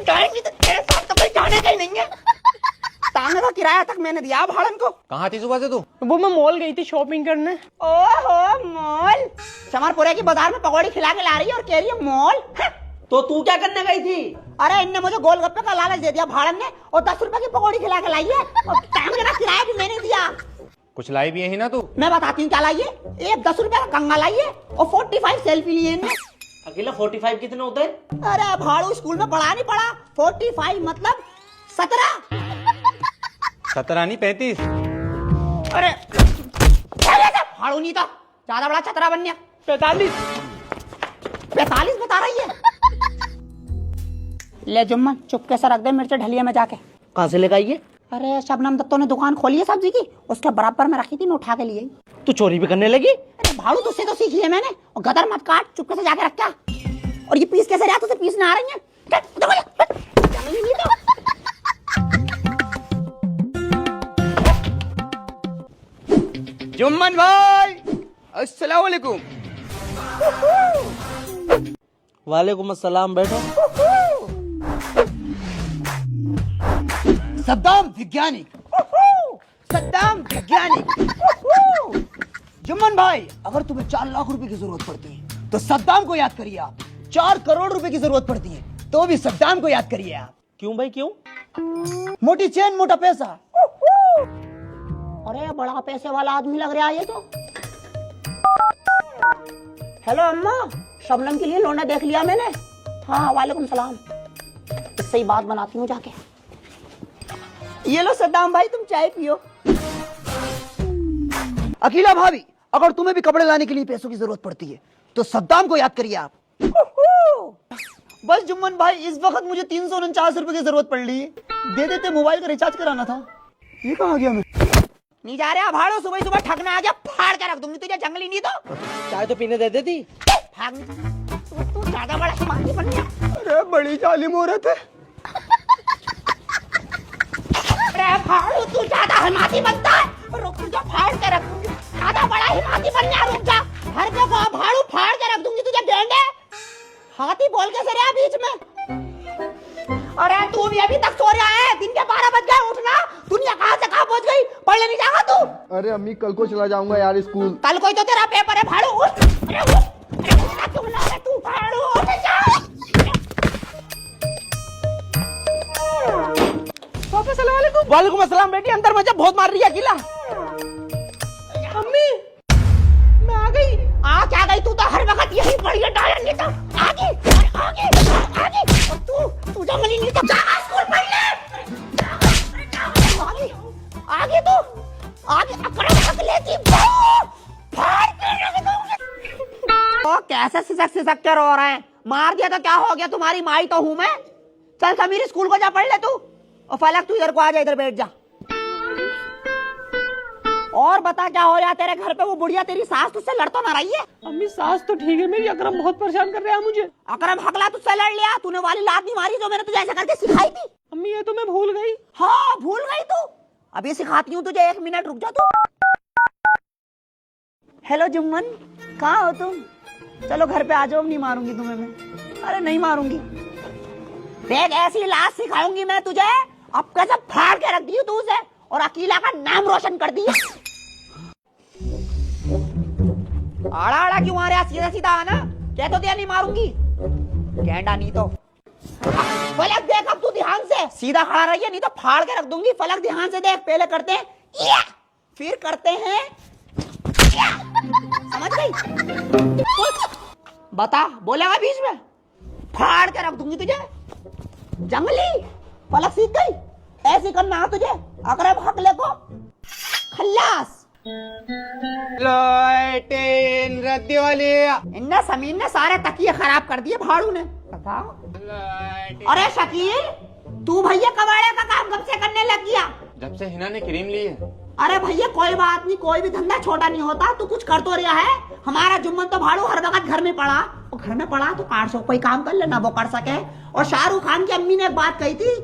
जाएंगी तो तेरे साथ तो कोई जाने का ही नहीं है। तांगे का किराया तक मैंने दिया भाड़न को। कहाँ थी सुबह से तू? वो मैं मॉल गई थी शॉपिंग करने। ओहो मॉल, चमारपुरे की बाजार में पकौड़ी खिला के ला रही है और कह रही है मॉल। तो तू क्या करने गई थी? अरे इनने मुझे गोलगप्पे का लालच दे दिया भाड़न ने और 10 रुपए की पकौड़ी खिला के लाई है और तांगे का किराया भी मैंने दिया। कुछ लाई भी है ही ना तू। मैं बताती हूँ क्या लाई है। एक 10 रुपए का कंगा लाई है और 45 सेल्फी लिए इनने। अकेला 45 कितने होते हैं? अरे भाड़ू स्कूल में पढ़ा नहीं पढ़ा, 45 मतलब 17। 17 नहीं 35। अरे भाड़ू नहीं था, ज्यादा बड़ा चतरा बन गया। 45 बता रही है। ले जुम्मन चुपके से रख दे मिर्च ढलिया में जाके। कहाँ से लेकर आई है? अरे शबनम दत्तों ने दुकान खोली है सब्जी की, उसके बराबर में रखी थी, मैं उठा के लिए। तू चोरी भी करने लगी? अरे भाड़ू तुझसे तो सीखी है मैंने। और गदर मत काट, चुपके से जाके रख क्या। और ये पीस कैसे रहा, तुझे पीसने आ रही है? जुम्मन भाई अस्सलाम वालेकुम। वालेकुम अस्सलाम, बैठो। सद्दाम वैज्ञानिक, सद्दाम वैज्ञानिक। जुम्मन भाई अगर तुम्हें 4 लाख रुपए की जरूरत पड़ती है तो सद्दाम को याद करिए आप। 4 करोड़ रुपए की जरूरत पड़ती है तो भी सद्दाम को याद करिए आप। क्यों भाई क्यों? मोटी चेन मोटा पैसा। अरे बड़ा पैसे वाला आदमी लग रहा है ये तो। हेलो अम्मा, शबनम के लिए लौंडा देख लिया मैंने। हाँ वालेकुम सलाम। इससे ही बात बनाती हूँ जाके। ये लो सद्दाम भाई तुम चाय पियो। अकीला भाभी अगर तुम्हें भी कपड़े लाने के लिए पैसों की जरूरत पड़ती है तो सद्दाम को याद करिए आप। बस जुम्मन भाई इस वक्त मुझे 349 रुपए की जरूरत पड़ रही है, दे देते, मोबाइल का रिचार्ज कराना था। ये कहाँ गया मैं? नहीं जा रहे भाड़ो, सुबह सुबह ठगना आ गया, फाड़ के रख दूंगी तुझे। जंगली नहीं तो चाय तो पीने दे देती। भाग। तू ज्यादा बड़ा हिमालय बन गया। अरे बड़ी जालिम औरत है। अरे भाड़ू तू ज्यादा हिमाती बनता है। रुक तुझे फाड़ के रख दूंगी। ज्यादा बड़ा हिमाती बन गया, रुक जा। हर जगह भाड़ू फाड़ के रख दूंगी तुझे। गेंडे हाथी बोल के सरिया बीच में। अरे तू भी अभी तक सो रहा है, दिन के 12 बज गए, उठना। दुनिया कहाँ से कहाँ पहुँच गई, पढ़ने नहीं जाएगा तू? अरे अम्मी कल को चला जाऊंगा यार स्कूल। कल कोई तो तेरा पेपर है भाड़ू, उठ। अरे उठ, अरे उठना क्यों ना है तू भाड़ू, उठ जा। पापा सलाम वालेकुम। वालेकुम अस्सलाम बेटी, अंदर मजा बहुत मार रही है अकेला। अम्मी मैं आ गई। आ क्या गई, तू तो हर वक्त यही बढ़िया डायन नहीं था। आगे आगे आगे, और तू जंगली नहीं था। स्कूल पढ़ ले। आगे आगे तू आगे अकड़ हक लेती। फाड़ के रख दूंगी। तो कैसे सिसक के रो रहे हैं? मार दिया तो क्या हो गया, तुम्हारी माई तो हूं मैं। चल समीर स्कूल को जा पढ़ ले तू। और फलक तू इधर को आ जा, इधर बैठ जा। और बता क्या हो रहा तेरे घर पे? वो बुढ़िया तेरी सास तुझसे लड़ तो ना रही है? अम्मी सास तो ठीक है मेरी, अकरम बहुत परेशान कर रहा है मुझे। अकरम हकला तुझसे लड़ लिया? तूने वाली लात नहीं मारी जो मैंने तुझे ऐसे करके सिखाई थी? अम्मी ये तो मैं भूल गई। हाँ भूल गई तू? अभी सिखाती हूँ तुझे, 1 मिनट रुक जा तू। हेलो जुम्मन, कहाँ हो तुम? चलो घर पे आ जाओ, नहीं मारूंगी तुम्हें मैं। अरे नहीं मारूंगी, देख ऐसी लात सिखाऊंगी मैं तुझे। अब कैसे फाड़ के रख दी तू उसे, और अकीला का नाम रोशन कर दिया। आड़ा आड़ा क्यों आ रहा? सीधा सीधा आना। कह तो दिया नहीं मारूंगी, गेंडा नहीं तो। फलक देख अब तू ध्यान से, सीधा खड़ा रहिए नहीं तो फाड़ के रख दूंगी। फलक ध्यान से देख, पहले करते हैं या, फिर करते हैं या। समझ गई? बता बोलेगा बीच में, फाड़ के रख दूंगी तुझे। जंगली फलक सीख गई, ऐसे करना है तुझे। अकरम हकले को खल्लास। इन्ने समीर ने सारे तकिए खराब कर दिए भाड़ू ने। अरे शकील तू भैया कबाड़े का काम कब से करने लग गया? जब से हिना ने क्रीम ली है। अरे भैया कोई बात नहीं, कोई भी धंधा छोटा नहीं होता। तू कुछ कर तो रहा है। हमारा जुम्मन तो भाड़ू हर वक्त घर में पड़ा, और घर में पड़ा तो 800 कोई काम कर लेना वो कर सके। और शाहरुख खान की अम्मी ने एक बात कही थी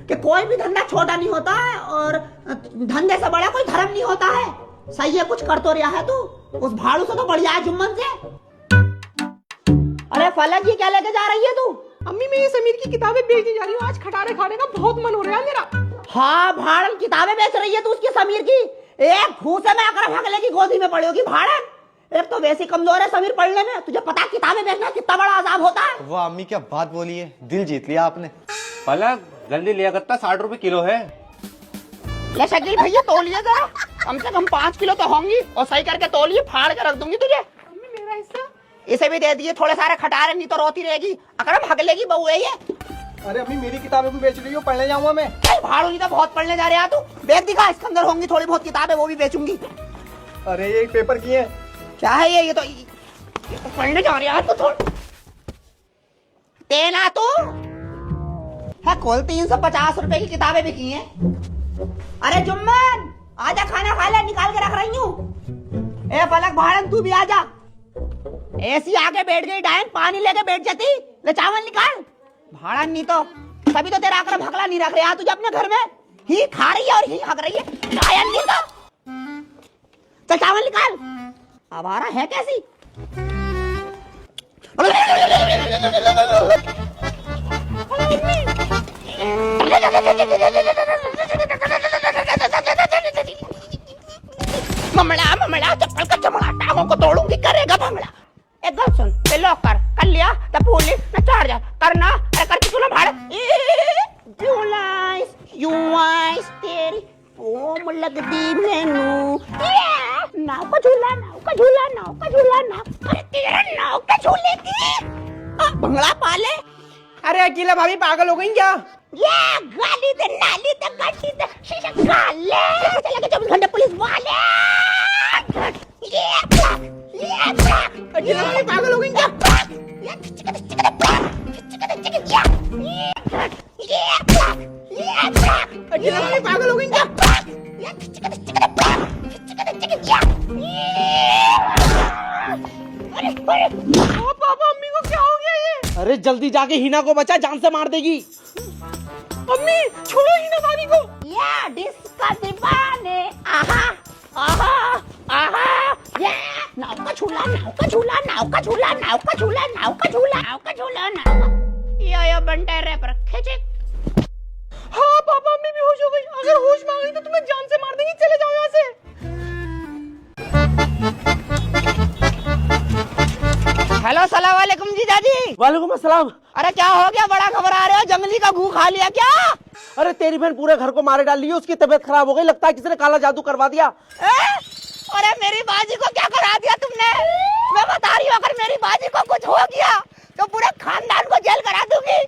कि कोई भी धंधा छोटा नहीं होता है, और धंधे से बड़ा कोई धर्म नहीं होता है। सही है, कुछ कर तो रहा है तू। उस भाड़ू से तो बढ़िया है जुम्मन से। अरे फलक जी क्या लेके जा रही है तू? अम्मी मैं ये समीर की किताबें बेचने जा रही हूँ, आज खटारे खाने का बहुत मन हो रहा है मेरा। हाँ भाड़न किताबें बेच रही है तू उसकी समीर की। एक घूसे में अकरम हकले की गोदी में पड़ी होगी भाड़न। एक तो वैसे कमजोर है समीर पढ़ने में, तुझे पता किताबें बेचना कितना बड़ा अजाब होता है। वाह अम्मी क्या बात बोली है, दिल जीत लिया आपने। पलक जल्दी लिया करता, 60 रुपए किलो है। ले शकील भैया तोलिए जरा, कम से कम 5 किलो तो होंगी, और सही करके तोलिए, फाड़ के रख दूंगी तुझे। अम्मी मेरा हिस्सा। इसे भी दे दिए थोड़े सारे खटारे, नहीं तो रोती रहेगी, अकरम हगलेगी बहू है ये। अरे अम्मी मेरी किताबें भी बेच रही हो, पढ़ने जाऊंगा मैं। चल भाड़ू नहीं तो बहुत पढ़ने जा रहे हैं तू, देख दिखा इसके अंदर होंगी थोड़ी बहुत किताबें, वो भी बेचूंगी। अरे ये पेपर की है। क्या है ये तो पढ़ने जा रहे हैं तो थोड़ा देना तो है। कुल 350 रुपए की किताबें बिकी हैं। अरे जुम्मन आजा, खाना खा ले, निकाल के रख रही हूँ। ए पलक भाड़न तू भी आजा। ऐसी आके बैठ गई डायन, पानी लेके बैठ जाती। ले चावल निकाल। भाड़न नहीं तो तभी तो तेरा अकरम हकला नहीं रख रहे तुझे अपने घर में, ही खा रही है और ही हक रही है। डायन नहीं तो चल चावल निकाल। आवारा है कैसी। ममड़ा ममड़ा चप्पल का चमड़ा टांगों को तोड़ूंगी, करेगा भमड़ा। एक बात सुन, ते लॉक कर लिया तब फूली न चार जा करना, अरे करके तू ना भाड़। यू आइस तेरी ओम लगदी मैनू, नाव का झूला, नाव का झूला, नाव का झूला, नाव, अरे तेरा नाव का झूले की भंगड़ा पाले। अरे अकेला भाभी पागल हो गई क्या? ये गाली दे नाली दे गड्डी दे शीशे काले, चले के 24 घंटे पुलिस वाले। ये अकेला भाभी पागल हो गई क्या? अकेला भाभी पागल हो गई क्या? ओ पापा अम्मी को क्या हो गया ये? अरे जल्दी जाके हिना को बचा, जान से मार देगी। अम्मी छोड़ो हिना भाभी को। या डिस्का दीवाने, आहा आहा आहा, ये नाव का झूला, नाव का झूला, नाव का झूला, नाव का झूला, नाव का झूला, नाव का झूला, नाव का। यो बंटे रे पर खींचे। हाँ पापा अम्मी बेहोश हो गई, अगर होश में आ गई तो तुम्हें जान से मार देंगी, चले जाओ यहाँ से। हेलो सलाम वालेकुम जीजाजी। वालेकुम अस्सलाम। अरे क्या हो गया, बड़ा घबरा रहे हो, जंगली का घू खा लिया क्या? अरे तेरी बहन पूरे घर को मारे डाल रही है, उसकी तबीयत खराब हो गई, लगता है किसी ने काला जादू करवा दिया। अरे मेरी बाजी को क्या करा दिया तुमने? मैं बता रही हूँ, अगर मेरी बाजी को कुछ हो गया तो पूरे खानदान को जेल करा दूंगी।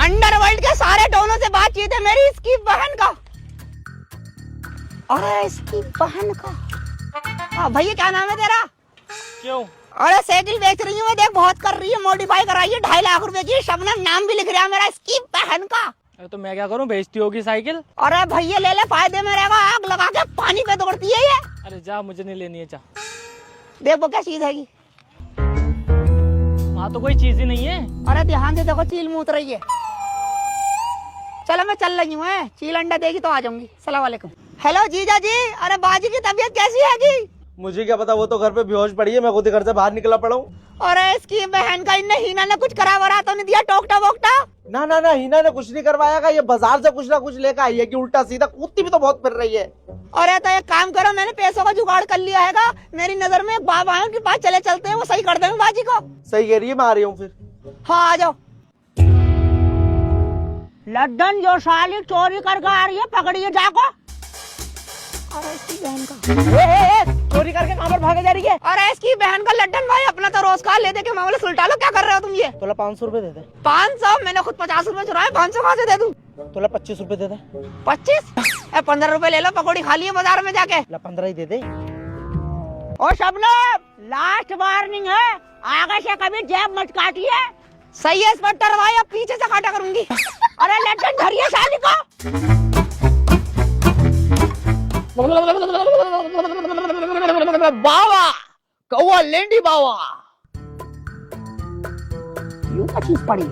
अंडरवर्ल्ड के सारे डॉनों से बातचीत है मेरी, इसकी बहन का। अरे इसकी बहन का। हाँ भैया क्या नाम है तेरा? क्यों? अरे साइकिल बेच रही हूँ, देख बहुत कर रही है, मॉडिफाई कराई है, 2.5 लाख रुपए की, शबनम नाम भी लिख रहा है मेरा, इसकी बहन का। तो मैं क्या करूं, बेचती होगी साइकिल। अरे भैया ले ले, फायदे में रहेगा, आग लगा के पानी पे दौड़ती है ये। अरे जा, मुझे नहीं लेनी है, जा। देख वो क्या चीज है ये। वहाँ तो कोई चीज ही नहीं है। अरे ध्यान से देखो, चील मूत रही है। चलो मैं चल रही हूँ, चील अंडा देगी तो आ जाऊंगी। सलाम वालेकुम। हेलो जीजा जी, अरे बाजी की तबीयत कैसी है? मुझे क्या पता, वो तो घर पे बेहोश पड़ी है, मैं खुद ही घर से बाहर निकला पड़ा हूँ। अरे इसकी बहन का, इनने हीना ने कुछ करा वरा तो नहीं दिया, टोकटा वोकटा? ना ना ना, हिना ने कुछ नहीं करवाया, ये बाजार से कुछ ना कुछ लेकर आई है कि उल्टा सीधा, कुत्ती भी तो बहुत फिर रही है। अरे तो एक काम करो, मैंने पैसों का जुगाड़ कर लिया हैगा, मेरी नजर में एक बाबा है, उनके पास चले चलते हैं, वो सही कर देंगे बाजी को। सही कह रही है, मैं आ रही हूँ फिर। हाँ आ जाओ। लड्डन जो साली चोरी करके आ रही है, पकड़िए जाको। अरे इसकी बहन का चोरी करके कहाँ पर भागे जा रही है? अरे इसकी बहन का लड्डन भाई, अपना तो रोज का ले दे के मामले सुलटा लो, क्या कर रहे हो तुम ये? तोला 500 रुपए दे दे। 500? मैंने खुद 50 रुपए चुराए, 500 कहाँ से दे दूं? तोला 25 रुपए दे दे। 25? 15 रुपए ले लो, पकौड़ी खा लिए बाजार में जाके। 15 ही दे दे। और शबनम लास्ट वार्निंग है, आगे से कभी जेब मत काटिए, सही है, इस पर टरवाई, अब पीछे से काटा करूंगी। अरे लड्डन धरिए साली को। बावा कौआ लेंडी बावा, यूं क्या चीज पड़ी?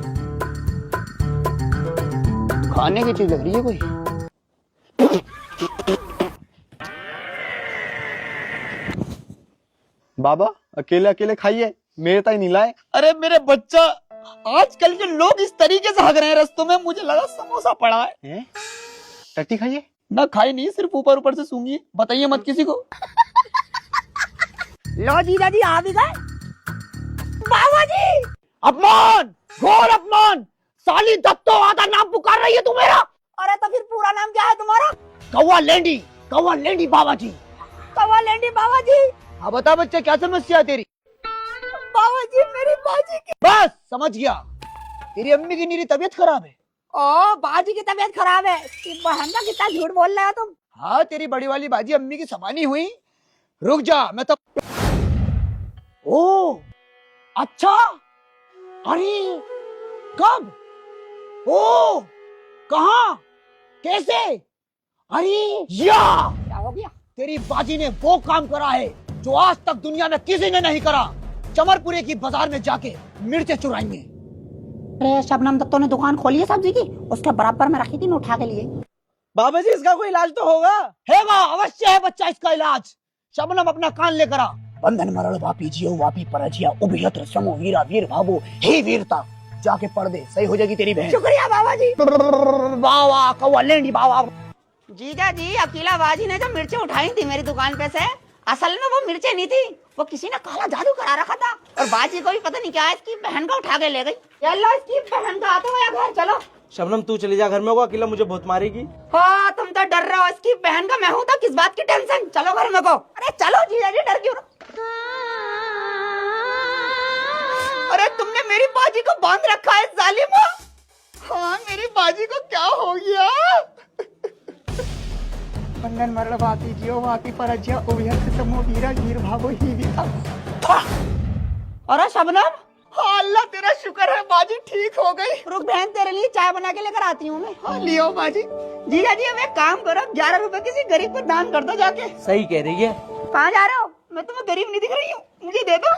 खाने की चीज लग रही है कोई। बाबा अकेले अकेले खाइए, मेरे ताई नहीं लाए। अरे मेरे बच्चा, आजकल के लोग इस तरीके से हग रहे हैं रस्तों में, मुझे लगा समोसा पड़ा है। टट्टी खाइए। ना खाई नहीं, सिर्फ ऊपर ऊपर से सूंघी, बताइए मत किसी को। लो जीजा जी आ भी गए। बाबा जी अपमान, घोर अपमान, साली दत्तो आधा नाम पुकार रही है तू मेरा। अरे तो फिर पूरा नाम क्या है तुम्हारा? कौवा लेंडी, कौवा लेंडी बाबा जी। कौवा लेंडी बाबा जी। हाँ बता बच्चे क्या समस्या है तेरी? बाबा जी मेरी बाजी की। बस समझ गया, तेरी अम्मी की नीरी तबीयत खराब है। ओ बाजी की तबीयत खराब है, बहन का कितना झूठ बोल रहे हो तुम। हाँ तेरी बड़ी वाली बाजी अम्मी की समानी हुई। रुक जा मैं तो। ओ अच्छा, अरे कब? ओ कहाँ, कैसे? अरे या क्या हो गया? तेरी बाजी ने वो काम करा है जो आज तक दुनिया में किसी ने नहीं करा। चमरपुरे की बाजार में जाके मिर्चें चुराएंगे। अरे शबनम दत्तो ने दुकान खोली है सब्जी की, उसके बराबर में रखी थी मैं उठा के लिए। बाबा जी इसका कोई इलाज तो होगा? हैगा, अवश्य है बच्चा इसका इलाज। शबनम अपना कान लेकर आ। बंधन मरल वापी जियो वापी परजिया उभियत्र समो वीरा वीर भावो हे वीरता, जाके पढ़ दे, सही हो जाएगी तेरी बहन। शुक्रिया बाबा जी। वाह वाह कौवा लेंडी बाबा। जीजा जी अकेला बाजी ने जो मिर्चें उठाई थी मेरी दुकान पे से, असल में वो मिर्चें नहीं थी, वो किसी ने काला जादू करा रखा था और बाजी को भी पता नहीं क्या है, इसकी बहन का उठा के ले गई। चलो इसकी बहन का आते हुए घर चलो। शबनम तू चली जा घर में, होगा अकेला मुझे बहुत मारेगी। हाँ तुम तो डर रहे हो, इसकी बहन का मैं हूँ तो किस बात की टेंशन। चलो घर में को। अरे चलो जीजा जी डर क्यों? अरे तुमने मेरी बाजी को बांध रखा है जालिमा। हाँ मेरी बाजी को क्या हो गया? बंधन मरण वापी जियो वापी परजिया उभियत्र समो वीरा वीर भावो ही वीरता। अरे शबनम, हाँ अल्लाह तेरा शुक्र है बाजी ठीक हो गई। रुक बहन तेरे लिए चाय बना के लेकर आती हूँ मैं। हाँ लियो बाजी। जीजा जी अब एक काम करो, 11 रुपए किसी गरीब को दान कर दो जाके। सही कह रही है। कहाँ जा रहे हो? मैं तुम्हें गरीब नहीं दिख रही हूँ, मुझे दे दो।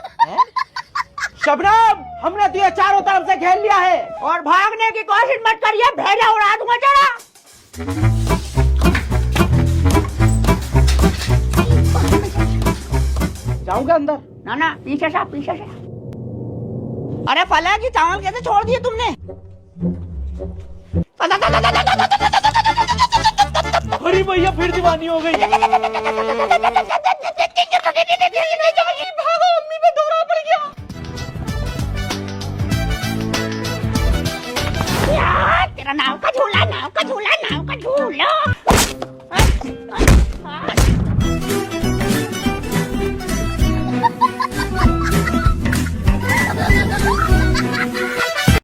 शबनम हमने तुझे चारों तरफ से घेर लिया है और भागने की कोशिश मत करिए, भेजा उड़ा दूंगा जरा। जाऊंगा अंदर। ना ना पीछे से पीछे से। अरे फला की चावल कैसे छोड़ दिए तुमने? अरे भैया फिर दीवानी हो गई। भागो अम्मी पे दौरा पड़ गया। यार तेरा नाम का